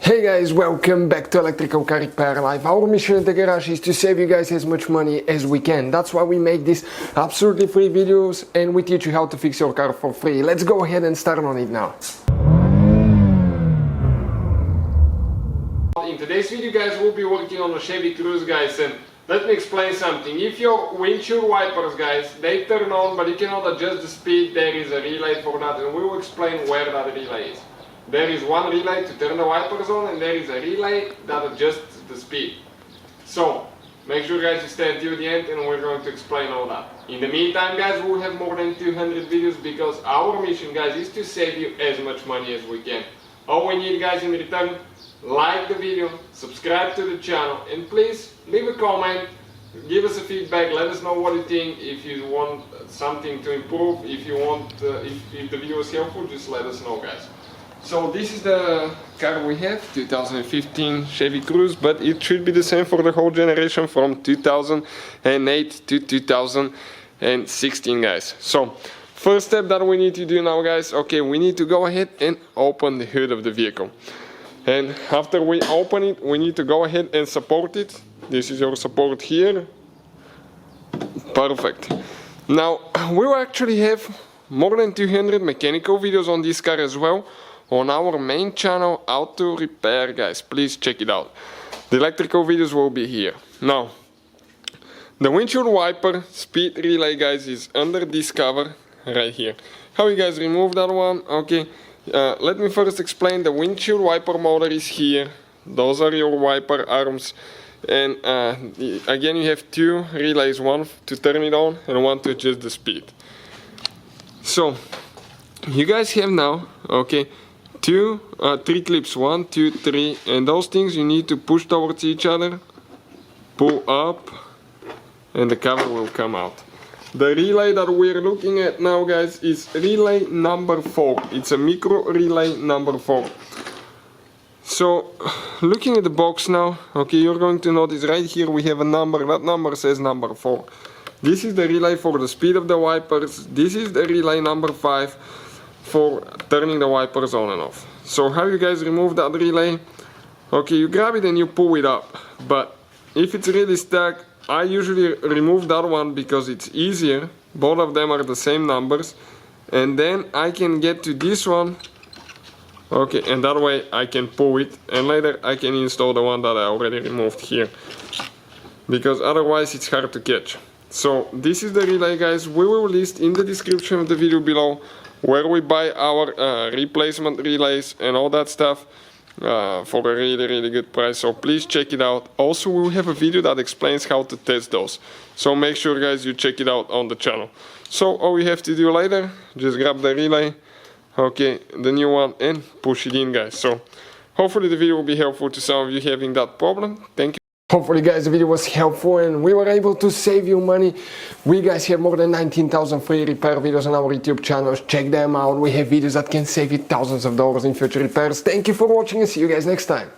Hey guys, welcome back to Electrical Car Repair Live. Our mission at the garage is to save you guys as much money as we can. That's why we make these absolutely free videos and we teach you how to fix your car for free. Let's go ahead and start on it now. In today's video guys, we'll be working on a Chevy Cruze guys, and let me explain something. If your windshield wipers guys, they turn on but you cannot adjust the speed, there is a relay for that and we will explain where that relay is. There is one relay to turn the wipers on and there is a relay that adjusts the speed. So, make sure guys you stay until the end and we're going to explain all that. In the meantime guys, we'll have more than 200 videos because our mission guys is to save you as much money as we can. All we need guys in return, like the video, subscribe to the channel and please leave a comment, give us a feedback, let us know what you think. If you want something to improve, if you want, if the video is helpful, just let us know guys. So this is the car we have, 2015 Chevy Cruze, but it should be the same for the whole generation from 2008 to 2016 guys. So first step that we need to do now guys, okay, we need to go ahead and open the hood of the vehicle. And after we open it, we need to go ahead and support it. This is your support here. Perfect. Now we will actually have more than 200 mechanical videos on this car as well on our main channel, Auto Repair guys. Please check it out. The electrical videos will be here. Now the windshield wiper speed relay guys is under this cover right here. How you guys remove that one? Okay, let me first explain. The windshield wiper motor is here. Those are your wiper arms, and again you have two relays, one to turn it on and one to adjust the speed. So you guys have now, okay, three clips, 1, 2, 3, and those things you need to push towards each other, pull up, and the cover will come out. The relay that we're looking at now guys is relay number 4. It's a micro relay number 4. So looking at the box now, okay, you're going to notice right here we have a number. That number says number 4. This is the relay for the speed of the wipers. This is the relay number 5 for turning the wipers on and off. So how you guys remove that relay? Okay, you grab it and you pull it up. But if it's really stuck, I usually remove that one because it's easier. Both of them are the same numbers. And then I can get to this one. Okay, and that way I can pull it. And later I can install the one that I already removed here. Because otherwise it's hard to catch. So this is the relay guys. We will list in the description of the video below where we buy our replacement relays and all that stuff for a really good price. So please check it out. Also we will have a video that explains how to test those. So make sure guys you check it out on the channel. So all you have to do later, just grab the relay, okay, the new one, and push it in guys. So hopefully the video will be helpful to some of you having that problem. Thank you. Hopefully guys the video was helpful and we were able to save you money. We guys have more than 19,000 free repair videos on our YouTube channels. Check them out. We have videos that can save you thousands of dollars in future repairs. Thank you for watching and see you guys next time.